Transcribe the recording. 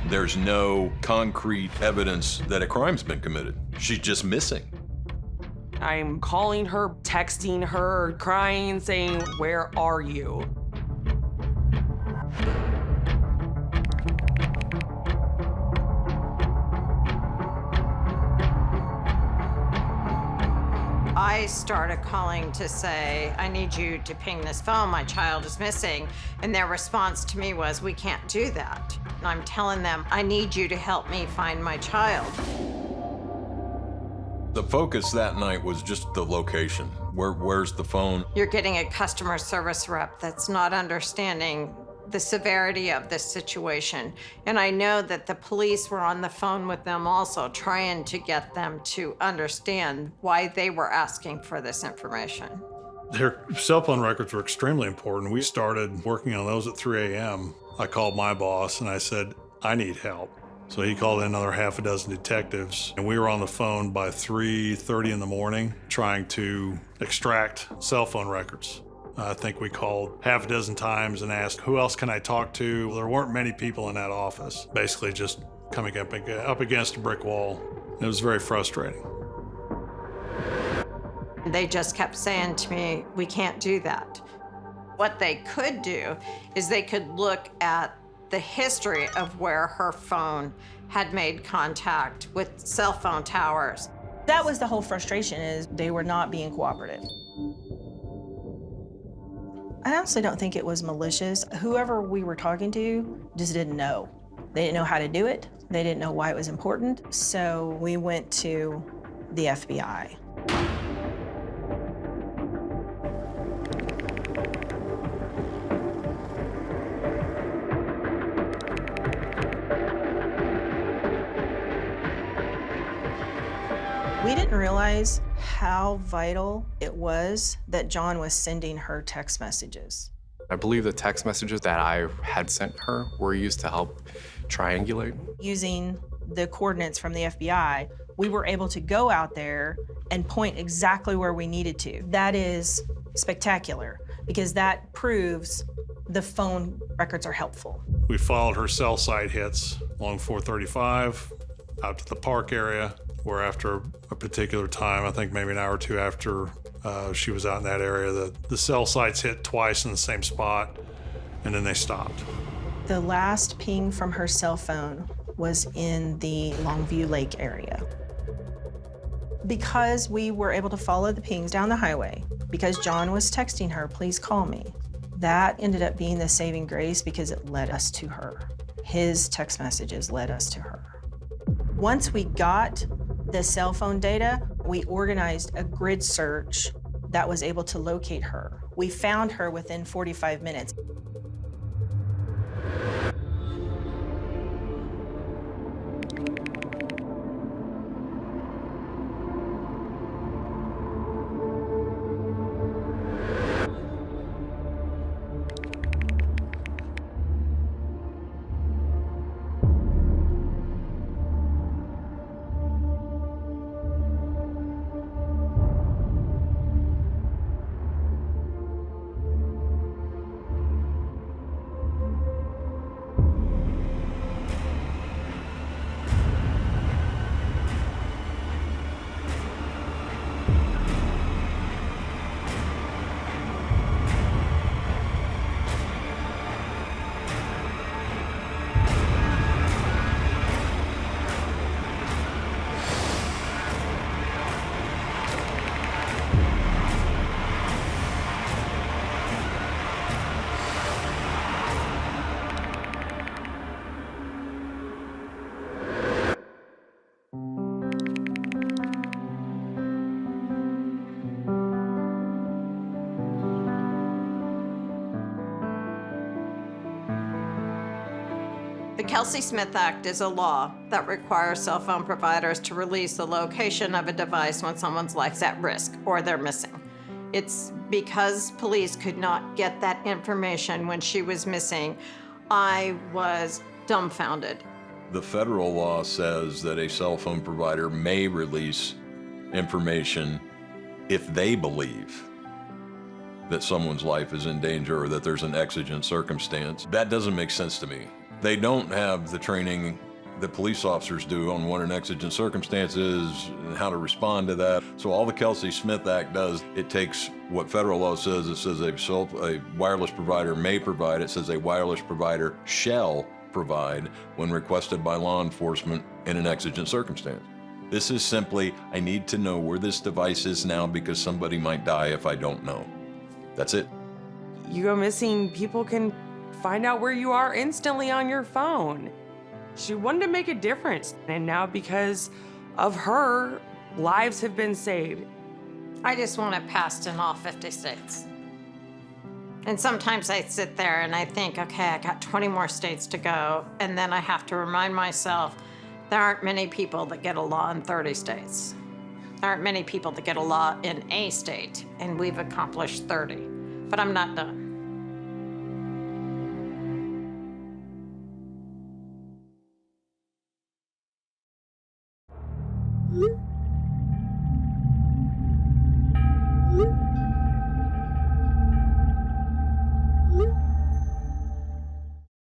There's no concrete evidence that a crime's been committed. She's just missing. I'm calling her, texting her, crying, saying, "Where are you?" I started calling to say, "I need you to ping this phone, my child is missing." And their response to me was, "We can't do that." And I'm telling them, "I need you to help me find my child." The focus that night was just the location. Where's the phone? You're getting a customer service rep that's not understanding the severity of this situation. And I know that the police were on the phone with them also, trying to get them to understand why they were asking for this information. Their cell phone records were extremely important. We started working on those at 3 a.m. I called my boss and I said, "I need help." So he called in another half a dozen detectives, and we were on the phone by 3:30 in the morning trying to extract cell phone records. I think we called half a dozen times and asked, "Who else can I talk to?" There weren't many people in that office, basically just coming up against a brick wall. It was very frustrating. They just kept saying to me, "We can't do that." What they could do is they could look at the history of where her phone had made contact with cell phone towers. That was the whole frustration, is they were not being cooperative. I honestly don't think it was malicious. Whoever we were talking to just didn't know. They didn't know how to do it. They didn't know why it was important. So we went to the FBI. We didn't realize how vital it was that John was sending her text messages. I believe the text messages that I had sent her were used to help triangulate. Using the coordinates from the FBI, we were able to go out there and point exactly where we needed to. That is spectacular, because that proves the phone records are helpful. We followed her cell site hits along 435 out to the park area, where after a particular time, I think maybe an hour or two after she was out in that area, the cell sites hit twice in the same spot, and then they stopped. The last ping from her cell phone was in the Longview Lake area. Because we were able to follow the pings down the highway, because John was texting her, "Please call me," that ended up being the saving grace, because it led us to her. His text messages led us to her. Once we got the cell phone data, we organized a grid search that was able to locate her. We found her within 45 minutes. The Kelsey Smith Act is a law that requires cell phone providers to release the location of a device when someone's life's at risk or they're missing. It's because police could not get that information when she was missing. I was dumbfounded. The federal law says that a cell phone provider may release information if they believe that someone's life is in danger or that there's an exigent circumstance. That doesn't make sense to me. They don't have the training that police officers do on what an exigent circumstance is and how to respond to that. So all the Kelsey Smith Act does, it takes what federal law says. It says a wireless provider may provide. It says a wireless provider shall provide when requested by law enforcement in an exigent circumstance. This is simply, I need to know where this device is now because somebody might die if I don't know. That's it. You go missing, people can find out where you are instantly on your phone. She wanted to make a difference, and now because of her, lives have been saved. I just want it passed in all 50 states. And sometimes I sit there and I think, okay, I got 20 more states to go, and then I have to remind myself there aren't many people that get a law in 30 states. There aren't many people that get a law in a state, and we've accomplished 30. But I'm not done.